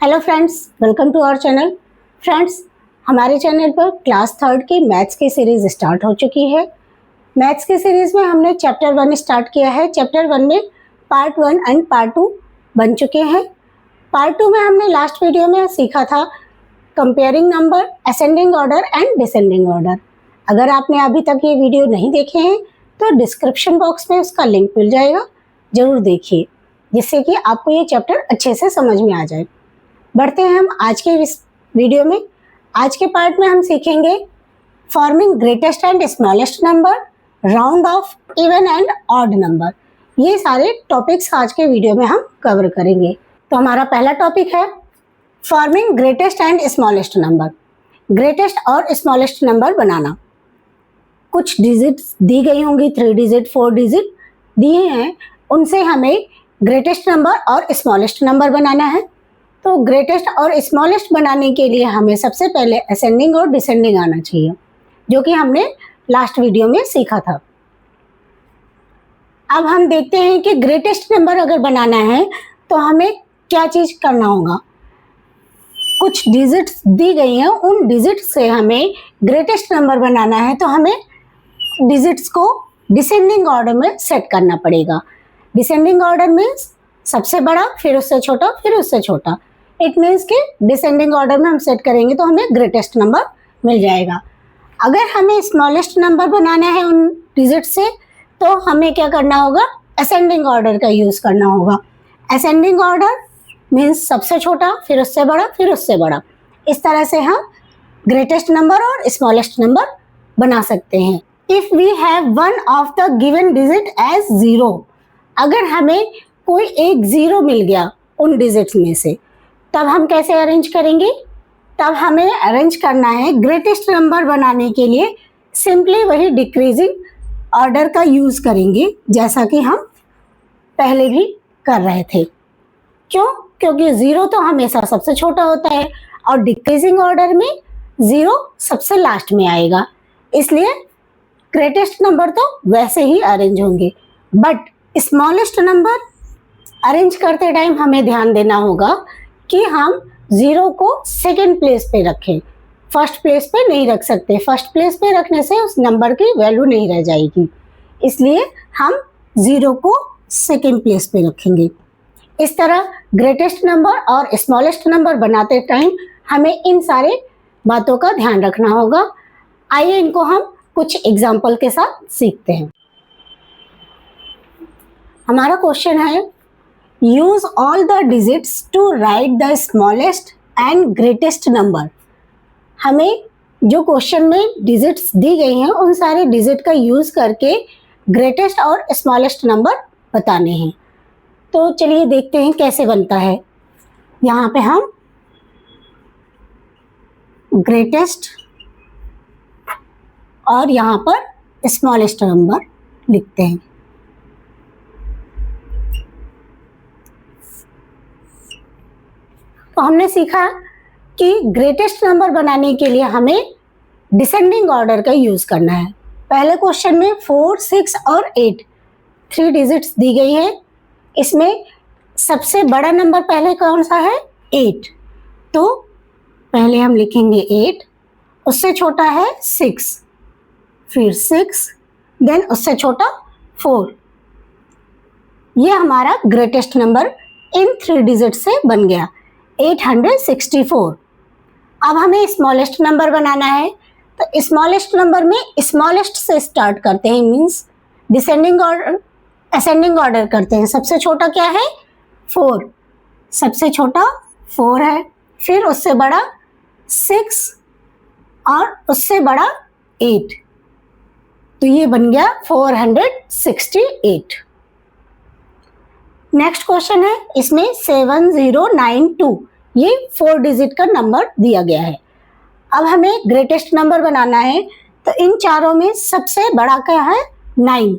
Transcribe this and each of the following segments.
Hello friends, welcome to our channel. Friends, हमारे channel पर class 3 की मैथ्स की सीरीज़ स्टार्ट हो चुकी है। मैथ्स की सीरीज़ में हमने चैप्टर 1 स्टार्ट किया है। चैप्टर 1 में पार्ट 1 एंड पार्ट 2 बन चुके हैं। पार्ट 2 में हमने लास्ट वीडियो में सीखा था comparing number, ascending order and descending order. अगर आपने अभी तक ये वीडियो नहीं देखे हैं तो डिस्क्रिप्शन बॉक्स में उसका लिंक मिल जाएगा, ज़रूर देखिए, जिससे कि आपको ये चैप्टर अच्छे से समझ में आ जाए। बढ़ते हैं हम आज के इस वीडियो में। आज के पार्ट में हम सीखेंगे forming greatest and smallest number, round of, even and odd number. ये सारे टॉपिक्स आज के वीडियो में हम कवर करेंगे। तो हमारा पहला टॉपिक है forming greatest and smallest number. Greatest और स्मॉलेस्ट नंबर बनाना। कुछ डिजिट्स दी गई होंगी, 3 डिजिट 4 डिजिट दिए हैं, उनसे हमें ग्रेटेस्ट नंबर और स्मॉलेस्ट नंबर बनाना है। तो ग्रेटेस्ट और स्मॉलेस्ट बनाने के लिए हमें सबसे पहले असेंडिंग और डिसेंडिंग आना चाहिए, जो कि हमने लास्ट वीडियो में सीखा था। अब हम देखते हैं कि ग्रेटेस्ट नंबर अगर बनाना है तो हमें क्या चीज करना होगा। कुछ डिजिट्स दी गई हैं, उन डिजिट्स से हमें ग्रेटेस्ट नंबर बनाना है, तो हमें डिजिट्स को डिसेंडिंग ऑर्डर में सेट करना पड़ेगा। डिसेंडिंग ऑर्डर मीन्स सबसे बड़ा, फिर उससे छोटा, फिर उससे छोटा। इट मीन्स कि डिसेंडिंग ऑर्डर में हम सेट करेंगे तो हमें ग्रेटेस्ट नंबर मिल जाएगा। अगर हमें स्मॉलेस्ट नंबर बनाना है उन डिजिट से, तो हमें क्या करना होगा, असेंडिंग ऑर्डर का यूज़ करना होगा। असेंडिंग ऑर्डर मीन्स सबसे छोटा, फिर उससे बड़ा, फिर उससे बड़ा। इस तरह से हम ग्रेटेस्ट नंबर और स्मॉलेस्ट नंबर बना सकते हैं। If we have one of the given digit as 0, अगर हमें कोई एक 0 मिल गया उन डिजिट्स में से, तब हम कैसे अरेंज करेंगे। तब हमें अरेंज करना है ग्रेटेस्ट नंबर बनाने के लिए सिंपली वही डिक्रीजिंग ऑर्डर का यूज़ करेंगे, जैसा कि हम पहले भी कर रहे थे। क्यों? क्योंकि 0 तो हमेशा सबसे छोटा होता है और डिक्रीजिंग ऑर्डर में 0 सबसे लास्ट में आएगा, इसलिए ग्रेटेस्ट नंबर तो वैसे ही अरेंज होंगे। बट स्मॉलेस्ट नंबर अरेंज करते टाइम हमें ध्यान देना होगा कि हम 0 को सेकेंड प्लेस पे रखें, फर्स्ट प्लेस पे नहीं रख सकते। फर्स्ट प्लेस पे रखने से उस नंबर की वैल्यू नहीं रह जाएगी, इसलिए हम 0 को सेकेंड प्लेस पे रखेंगे। इस तरह ग्रेटेस्ट नंबर और स्मॉलेस्ट नंबर बनाते टाइम हमें इन सारे बातों का ध्यान रखना होगा। आइए इनको हम कुछ एग्जाम्पल के साथ सीखते हैं। हमारा क्वेश्चन है use all the digits to write the smallest and greatest number. हमें जो क्वेश्चन में डिजिट्स दी गई हैं उन सारे डिजिट का यूज करके ग्रेटेस्ट और स्मॉलेस्ट नंबर बताने हैं। तो चलिए देखते हैं कैसे बनता है। यहाँ पे हम ग्रेटेस्ट और यहाँ पर स्मॉलेस्ट नंबर लिखते हैं। तो हमने सीखा कि ग्रेटेस्ट नंबर बनाने के लिए हमें डिसेंडिंग ऑर्डर का यूज़ करना है। पहले क्वेश्चन में 4, 6 और 8 3 डिजिट्स दी गई है। इसमें सबसे बड़ा नंबर पहले कौन सा है, 8। तो पहले हम लिखेंगे 8, उससे छोटा है 6, फिर 6, देन उससे छोटा 4। ये हमारा ग्रेटेस्ट नंबर इन 3 डिजिट से बन गया, 864। अब हमें स्मॉलेस्ट नंबर बनाना है, तो स्मॉलेस्ट नंबर में स्मॉलेस्ट से स्टार्ट करते हैं, means descending order ascending order करते हैं। सबसे छोटा क्या है, 4, सबसे छोटा 4 है, फिर उससे बड़ा 6 और उससे बड़ा 8। तो ये बन गया 468। नेक्स्ट क्वेश्चन है, इसमें 7092, ये 4 डिजिट का नंबर दिया गया है। अब हमें ग्रेटेस्ट नंबर बनाना है, तो इन चारों में सबसे बड़ा क्या है, 9।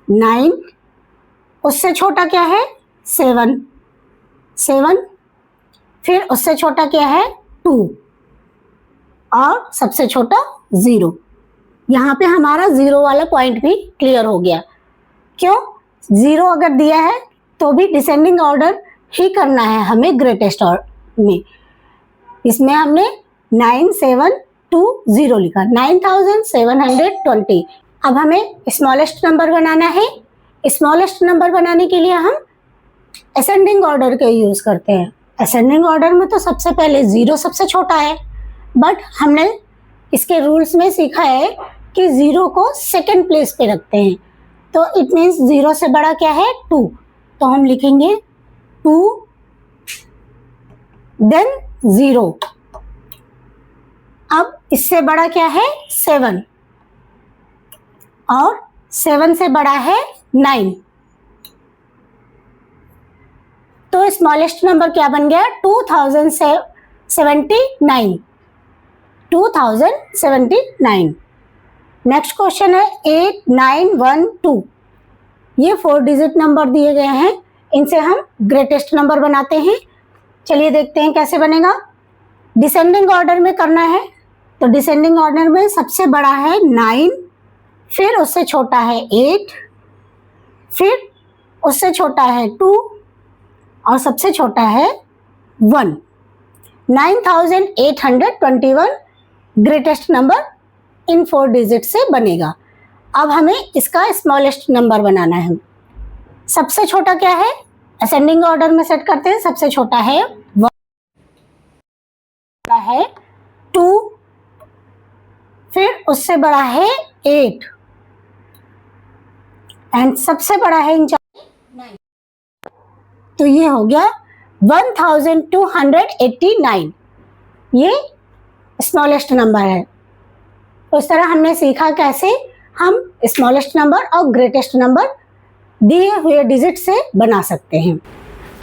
9, उससे छोटा क्या है, 7, 7, फिर उससे छोटा क्या है, 2 और सबसे छोटा 0। यहाँ पे हमारा 0 वाला पॉइंट भी क्लियर हो गया। क्यों? 0 अगर दिया है तो भी डिसेंडिंग ऑर्डर ही करना है हमें ग्रेटेस्ट में। इसमें हमने 9720 लिखा, 9720। अब हमें स्मॉलेस्ट नंबर बनाना है। स्मॉलेस्ट नंबर बनाने के लिए हम असेंडिंग ऑर्डर का यूज़ करते हैं। असेंडिंग ऑर्डर में तो सबसे पहले 0 सबसे छोटा है, बट हमने इसके रूल्स में सीखा है कि 0 को सेकंड प्लेस पे रखते हैं, तो इट मीन्स 0 से बड़ा क्या है 2, तो हम लिखेंगे 2 देन 0। अब इससे बड़ा क्या है 7 और 7 से बड़ा है 9, तो स्मॉलेस्ट नंबर क्या बन गया 2079। 2079। नेक्स्ट क्वेश्चन है 8912। ये 4 डिजिट नंबर दिए गए हैं, इनसे हम ग्रेटेस्ट नंबर बनाते हैं। चलिए देखते हैं कैसे बनेगा। डिसेंडिंग ऑर्डर में करना है, तो डिसेंडिंग ऑर्डर में सबसे बड़ा है 9, फिर उससे छोटा है 8, फिर उससे छोटा है 2 और सबसे छोटा है 1। 9821 ग्रेटेस्ट नंबर इन 4 डिजिट से बनेगा। अब हमें इसका स्मॉलेस्ट नंबर बनाना है। सबसे छोटा क्या है, असेंडिंग ऑर्डर में सेट करते हैं। सबसे छोटा है 1, बड़ा है 2, फिर उससे बड़ा है 8 एंड सबसे बड़ा है 9। तो ये हो गया 1289। ये स्मॉलेस्ट नंबर है। तो इस तरह हमने सीखा कैसे हम स्मॉलेस्ट नंबर और ग्रेटेस्ट नंबर दिए हुए डिजिट से बना सकते हैं।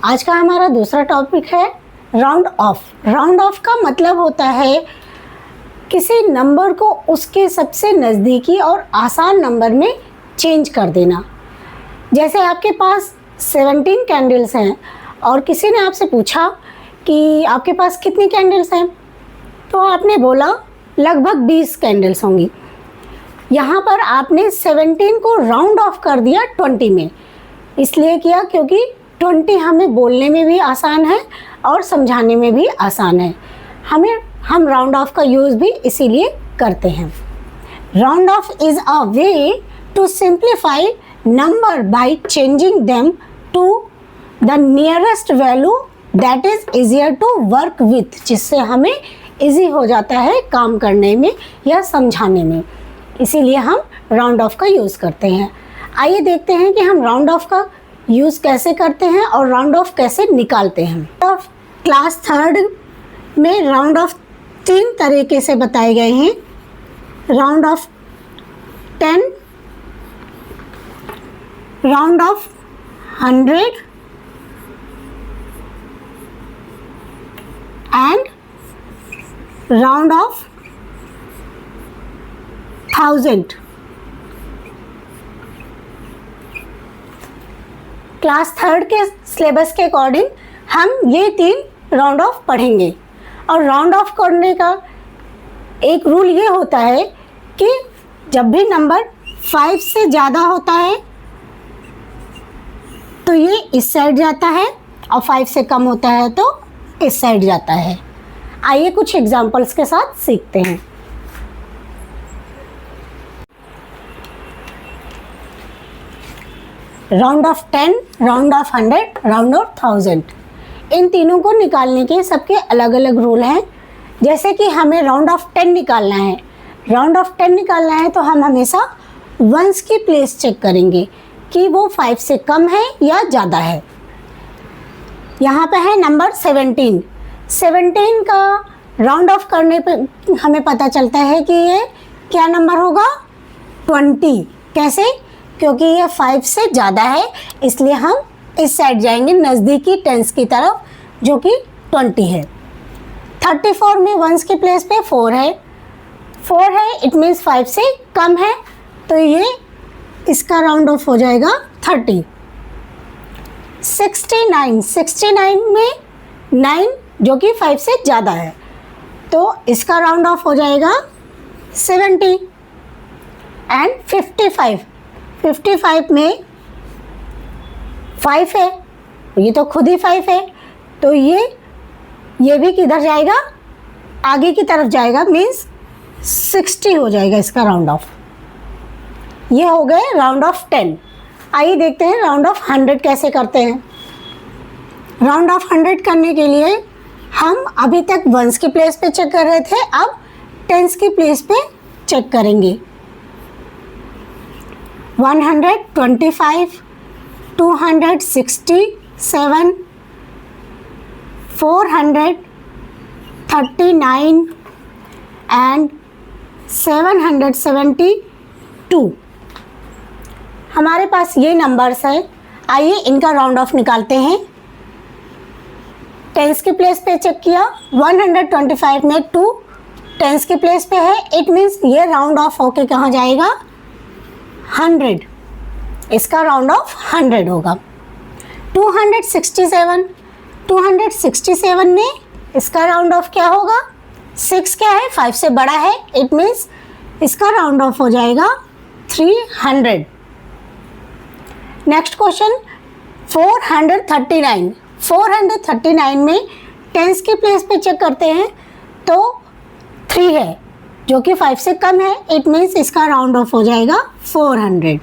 आज का हमारा दूसरा टॉपिक है राउंड ऑफ। राउंड ऑफ का मतलब होता है किसी नंबर को उसके सबसे नज़दीकी और आसान नंबर में चेंज कर देना। जैसे आपके पास 17 कैंडल्स हैं और किसी ने आपसे पूछा कि आपके पास कितनी कैंडल्स हैं, तो आपने बोला लगभग 20 कैंडल्स होंगी। यहाँ पर आपने 17 को राउंड ऑफ कर दिया 20 में। इसलिए किया क्योंकि 20 हमें बोलने में भी आसान है और समझाने में भी आसान है। हम राउंड ऑफ का यूज़ भी इसीलिए करते हैं। Round off is a way to simplify number by changing them to the nearest value that is easier to work with, जिससे हमें इजी हो जाता है काम करने में या समझाने में। इसीलिए हम राउंड ऑफ का यूज़ करते हैं। आइए देखते हैं कि हम राउंड ऑफ का यूज़ कैसे करते हैं और राउंड ऑफ कैसे निकालते हैं। क्लास 3rd में राउंड ऑफ 3 तरीके से बताए गए हैं। Round of 10, round of 100 and round of 1000। Class 3rd के सिलेबस के अकॉर्डिंग हम ये 3 राउंड ऑफ पढ़ेंगे। और राउंड ऑफ करने का एक रूल ये होता है कि जब भी नंबर 5 से ज़्यादा होता है तो ये इस साइड जाता है और 5 से कम होता है तो इस साइड जाता है। आइए कुछ एग्जाम्पल्स के साथ सीखते हैं। Round of 10, round of 100, round of 1000। इन तीनों को निकालने के सबके अलग अलग रूल हैं। जैसे कि हमें राउंड ऑफ 10 निकालना है। राउंड ऑफ 10 निकालना है तो हम हमेशा वंस की प्लेस चेक करेंगे कि वो 5 से कम है या ज़्यादा है। यहाँ पे है नंबर 17। 17 का राउंड ऑफ करने पे हमें पता चलता है कि ये क्या नंबर होगा 20। कैसे? क्योंकि ये 5 से ज़्यादा है, इसलिए हम इस साइड जाएंगे नज़दीकी टेंस की तरफ जो कि 20 है। 34 में वंस की प्लेस पे 4 है। 4 है इट मीन्स 5 से कम है, तो ये इसका राउंड ऑफ हो जाएगा 30। 69 में 9 जो कि 5 से ज़्यादा है, तो इसका राउंड ऑफ हो जाएगा 70। एंड 55 में 5 है ये तो खुद ही 5 है, तो ये भी किधर जाएगा, आगे की तरफ जाएगा, मीन्स 60 हो जाएगा इसका राउंड ऑफ। ये हो गए राउंड ऑफ 10। आइए देखते हैं राउंड ऑफ 100 कैसे करते हैं। राउंड ऑफ 100 करने के लिए हम अभी तक वंस की प्लेस पे चेक कर रहे थे, अब टेंस की प्लेस पे चेक करेंगे। 125, 267, 439 एंड 772। हमारे पास ये नंबर्स है। आइए इनका राउंड ऑफ निकालते हैं। टेंस की प्लेस पे चेक किया, 125 में 2 टेंस की प्लेस पे है, इट मीन्स ये राउंड ऑफ होके कहाँ जाएगा, 100। इसका राउंड ऑफ 100 होगा। 267 में इसका राउंड ऑफ क्या होगा, 6 क्या है, 5 से बड़ा है, इट मीन्स इसका राउंड ऑफ हो जाएगा 300। नेक्स्ट क्वेश्चन 439 में टेंस की प्लेस पे चेक करते हैं तो 3 है जो कि 5 से कम है, इट मीन्स इसका राउंड ऑफ हो जाएगा 400।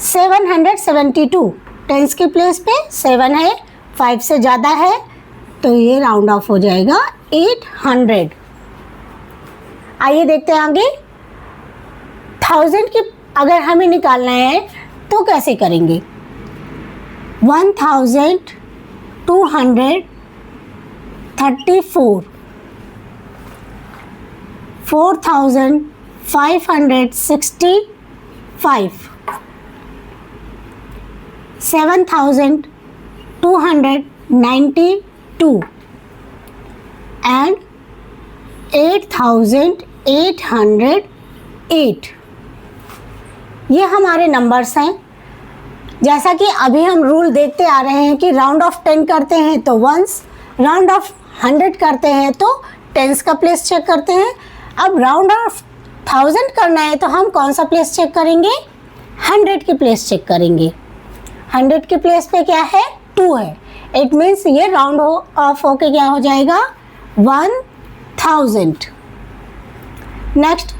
772 टेंस की प्लेस पे 7 है, 5 से ज़्यादा है, तो ये राउंड ऑफ हो जाएगा 800। आइए देखते हैं आगे। 1000 की अगर हमें निकालना है तो कैसे करेंगे। 1234, 4565, 7292 and 8808। ये हमारे नंबर्स हैं। जैसा कि अभी हम रूल देखते आ रहे हैं कि राउंड ऑफ 10 करते हैं तो वंस, राउंड ऑफ 100 करते हैं तो टेंस का प्लेस चेक करते हैं। अब राउंड ऑफ 1000 करना है तो हम कौन सा प्लेस चेक करेंगे, 100 की प्लेस चेक करेंगे। 100 की प्लेस पे क्या है, 2 है, इट मीन्स ये राउंड ऑफ होके क्या हो जाएगा 1000। नेक्स्ट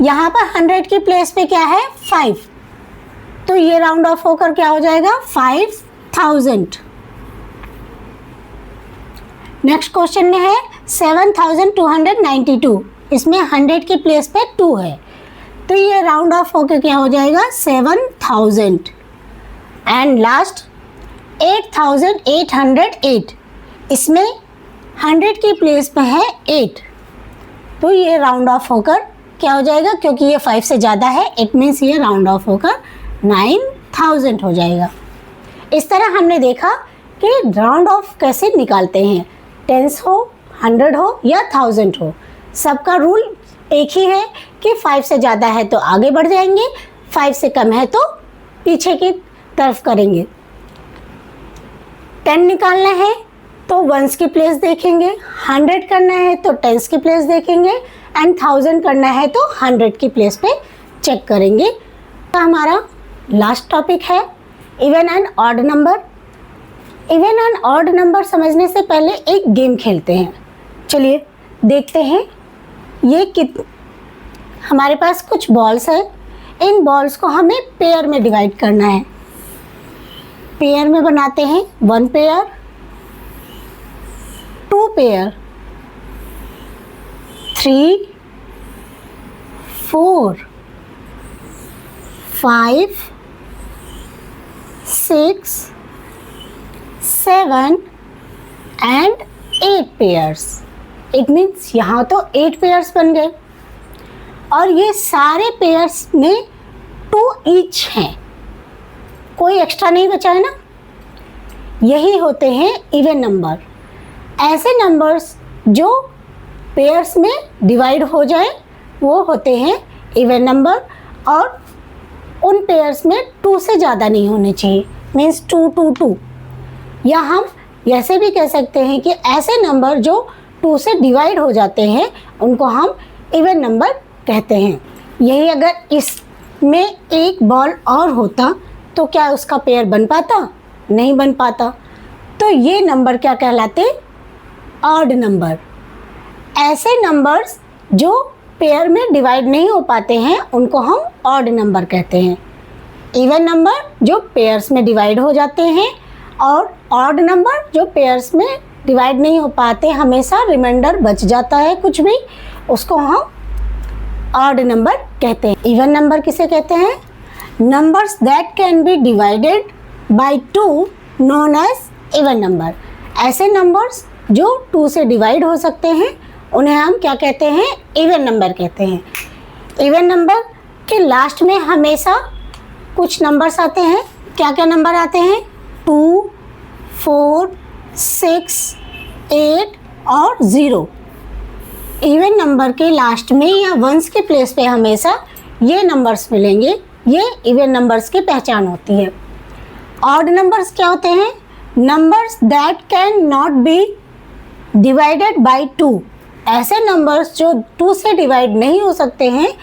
यहाँ पर 100 की प्लेस पे क्या है 5, तो ये राउंड ऑफ होकर क्या हो जाएगा 5000। नेक्स्ट क्वेश्चन में है 7292, इसमें 100 की प्लेस पे 2 है, तो ये राउंड ऑफ होकर क्या हो जाएगा 7000। एंड लास्ट 8808, इसमें 100 की प्लेस पे है 8, तो ये राउंड ऑफ होकर क्या हो जाएगा, क्योंकि ये 5 से ज़्यादा है, इट मीन्स ये राउंड ऑफ होकर 9000 हो जाएगा। इस तरह हमने देखा कि राउंड ऑफ कैसे निकालते हैं, टेंस हो, 100 हो या 1000 हो, सबका रूल एक ही है कि 5 से ज़्यादा है तो आगे बढ़ जाएंगे, 5 से कम है तो पीछे की तरफ करेंगे। 10 निकालना है तो वंस की प्लेस देखेंगे, 100 करना है तो टेंस की प्लेस देखेंगे, एंड 1000 करना है तो 100 की प्लेस पे चेक करेंगे। तो हमारा लास्ट टॉपिक है even and odd number. Even and odd number समझने से पहले एक गेम खेलते हैं। चलिए देखते हैं ये हमारे पास कुछ बॉल्स है, इन बॉल्स को हमें पेयर में डिवाइड करना है। पेयर में बनाते हैं, 1 pair, 2 pair, 3, 4, 5, 6, 7 and 8 pairs. It means यहाँ तो 8 पेयर्स बन गए और ये सारे पेयर्स में 2 ईच हैं, कोई एक्स्ट्रा नहीं बचा है ना। यही होते हैं इवन नंबर। ऐसे नंबर्स जो पेयर्स में डिवाइड हो जाए वो होते हैं इवन नंबर, और उन पेयर्स में 2 से ज़्यादा नहीं होने चाहिए, मीन्स 2, 2, 2। या हम ऐसे भी कह सकते हैं कि ऐसे नंबर जो 2 से डिवाइड हो जाते हैं उनको हम इवन नंबर कहते हैं। यही अगर इसमें एक बॉल और होता तो क्या उसका पेयर बन पाता, नहीं बन पाता, तो ये नंबर क्या कहलाते? Odd number. ऐसे नंबर्स जो पेयर में डिवाइड नहीं हो पाते हैं उनको हम ऑड नंबर कहते हैं। इवन नंबर जो पेयर्स में डिवाइड हो जाते हैं, और ऑड नंबर जो पेयर्स में डिवाइड नहीं हो पाते, हमेशा रिमाइंडर बच जाता है कुछ भी, उसको हम ऑड नंबर कहते हैं। इवन नंबर किसे कहते हैं? Numbers that can be divided by 2 known as even number. ऐसे नंबर्स जो 2 से डिवाइड हो सकते हैं उन्हें हम क्या कहते हैं? इवन नंबर कहते हैं। इवन नंबर के लास्ट में हमेशा कुछ नंबर्स आते हैं। क्या क्या नंबर आते हैं? 2, 4, 6, 8 और 0। इवन नंबर के लास्ट में या वंस के प्लेस पे हमेशा ये नंबर्स मिलेंगे। ये इवन नंबर्स की पहचान होती है। ऑड नंबर्स क्या होते हैं? Numbers that can not be divided by 2। ऐसे नंबर्स जो 2 से डिवाइड नहीं हो सकते हैं,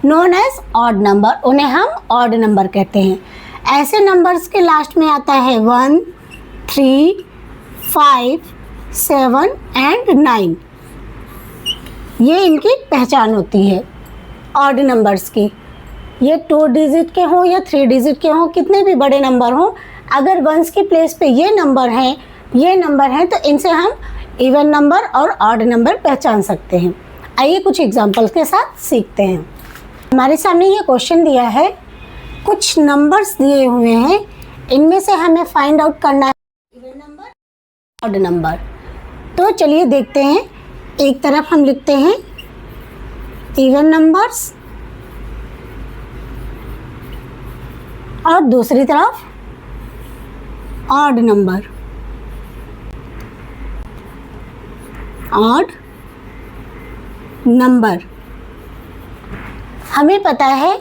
नोन एज ऑड नंबर, उन्हें हम ऑड नंबर कहते हैं। ऐसे नंबर्स के लास्ट में आता है 1, 3, 5, 7 एंड 9। ये इनकी पहचान होती है ऑड नंबर्स की। ये 2 डिजिट के हों या 3 डिजिट के हों, कितने भी बड़े नंबर हों, अगर वंस की प्लेस पे ये नंबर हैं तो इनसे हम इवन नंबर और ऑड नंबर पहचान सकते हैं। आइए कुछ एग्जांपल्स के साथ सीखते हैं। हमारे सामने ये क्वेश्चन दिया है, कुछ नंबर्स दिए हुए हैं, इनमें से हमें फाइंड आउट करना है इवन नंबर, ऑड नंबर। तो चलिए देखते हैं। एक तरफ हम लिखते हैं इवन नंबर्स और दूसरी तरफ ऑड नंबर। ऑड नंबर, हमें पता है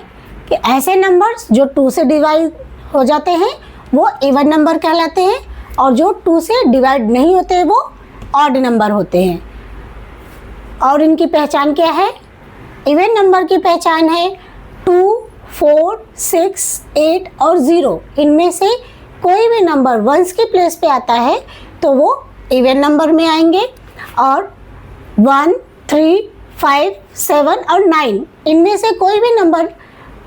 कि ऐसे नंबर्स जो 2 से डिवाइड हो जाते हैं वो इवन नंबर कहलाते हैं, और जो 2 से डिवाइड नहीं होते वो ऑड नंबर होते हैं। और इनकी पहचान क्या है? इवन नंबर की पहचान है 2, 4, 6, 8 और 0। इनमें से कोई भी नंबर वंस की प्लेस पे आता है तो वो इवन नंबर में आएंगे, और 1, 3, 5, 7 और 9 इनमें से कोई भी नंबर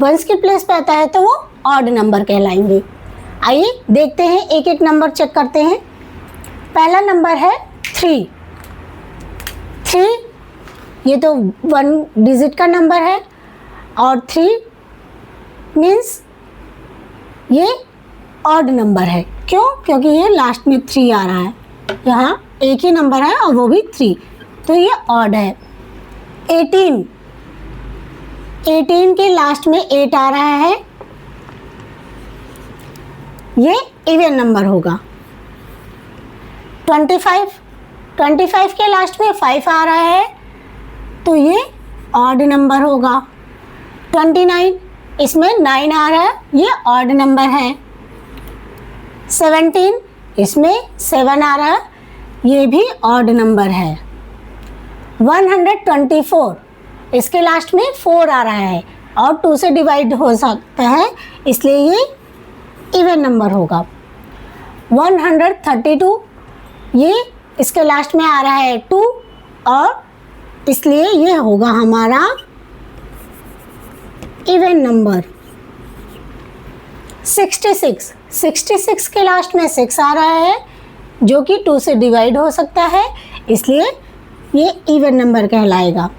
वंस की प्लेस पे आता है तो वो ऑड नंबर कहलाएंगे। आइए देखते हैं, एक एक नंबर चेक करते हैं। पहला नंबर है 3। 3 ये तो 1 डिजिट का नंबर है, और 3 मीन्स ये ऑड नंबर है। क्यों? क्योंकि ये लास्ट में 3 आ रहा है, यहाँ एक ही नंबर है और वो भी 3, तो ये ऑड है। 18 के लास्ट में 8 आ रहा है, ये इवन नंबर होगा। 25 के लास्ट में 5 आ रहा है तो ये ऑड नंबर होगा। 29 इसमें 9 आ रहा है, ये ऑड नंबर है। 17 इसमें 7 आ रहा है, ये भी ऑड नंबर है। 124 इसके लास्ट में 4 आ रहा है और 2 से डिवाइड हो सकता है, इसलिए ये इवन नंबर होगा। 132 ये इसके लास्ट में आ रहा है 2, और इसलिए ये होगा हमारा इवन नंबर। 66 के लास्ट में 6 आ रहा है, जो कि 2 से डिवाइड हो सकता है, इसलिए ये इवन नंबर कहलाएगा।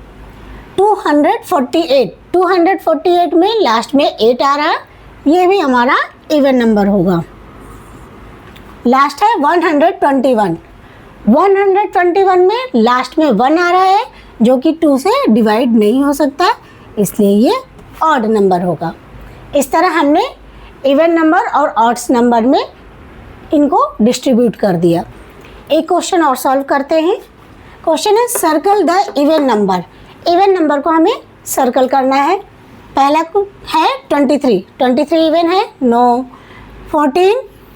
248 में लास्ट में 8 आ रहा है, ये भी हमारा इवन नंबर होगा। लास्ट है 121 में लास्ट में 1 आ रहा है, जो कि 2 से डिवाइड नहीं हो सकता, इसलिए ये ऑड नंबर होगा। इस तरह हमने इवन नंबर और ऑड्स नंबर में इनको डिस्ट्रीब्यूट कर दिया। एक क्वेश्चन और सॉल्व करते हैं। क्वेश्चन है circle the even number. Even number को हमें सर्कल करना है। पहला है 23 इवन है? No. 14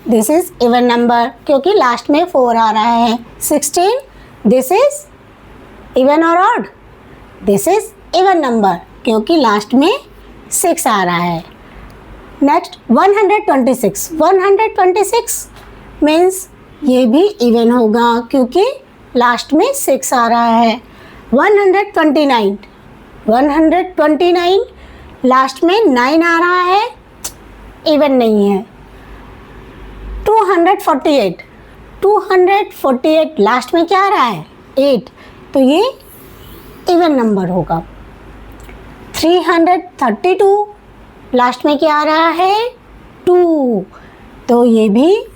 this is even number क्योंकि लास्ट में 4 आ रहा है। 16 दिस इज इवन और odd? This is even number क्योंकि लास्ट में 6 आ रहा है। नेक्स्ट 126 मीन्स ये भी इवन होगा क्योंकि लास्ट में 6 आ रहा है। 129 लास्ट में 9 आ रहा है, इवन नहीं है। 248 लास्ट में क्या आ रहा है? 8, तो ये इवन नंबर होगा। 332 लास्ट में क्या आ रहा है? 2, तो ये भी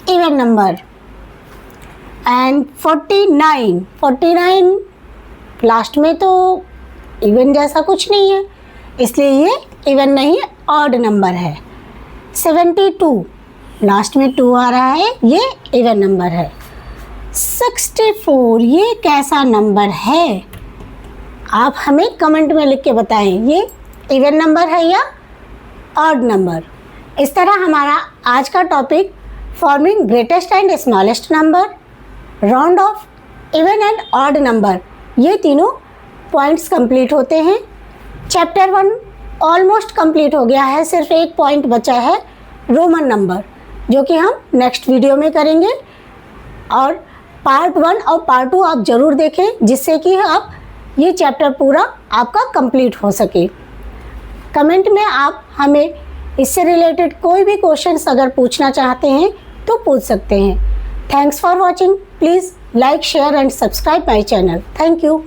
इवन नंबर। एंड 49 लास्ट में तो इवन जैसा कुछ नहीं है, इसलिए ये इवन नहीं, ऑड नंबर है। 72 लास्ट में 2 आ रहा है, ये इवन नंबर है। 64 ये कैसा नंबर है? आप हमें कमेंट में लिख के बताएं, ये इवन नंबर है या ऑड नंबर। इस तरह हमारा आज का topic forming greatest and smallest number, round of, even and odd number, ये तीनों पॉइंट्स कंप्लीट होते हैं। चैप्टर 1 ऑलमोस्ट कंप्लीट हो गया है, सिर्फ एक पॉइंट बचा है, रोमन नंबर, जो कि हम नेक्स्ट वीडियो में करेंगे। और पार्ट 1 और पार्ट 2 आप ज़रूर देखें, जिससे कि आप ये चैप्टर पूरा आपका कंप्लीट हो सके। कमेंट में आप हमें इससे रिलेटेड कोई भी क्वेश्चंस अगर पूछना चाहते हैं तो पूछ सकते हैं। Thanks for watching. Please like, share and subscribe my channel. Thank you.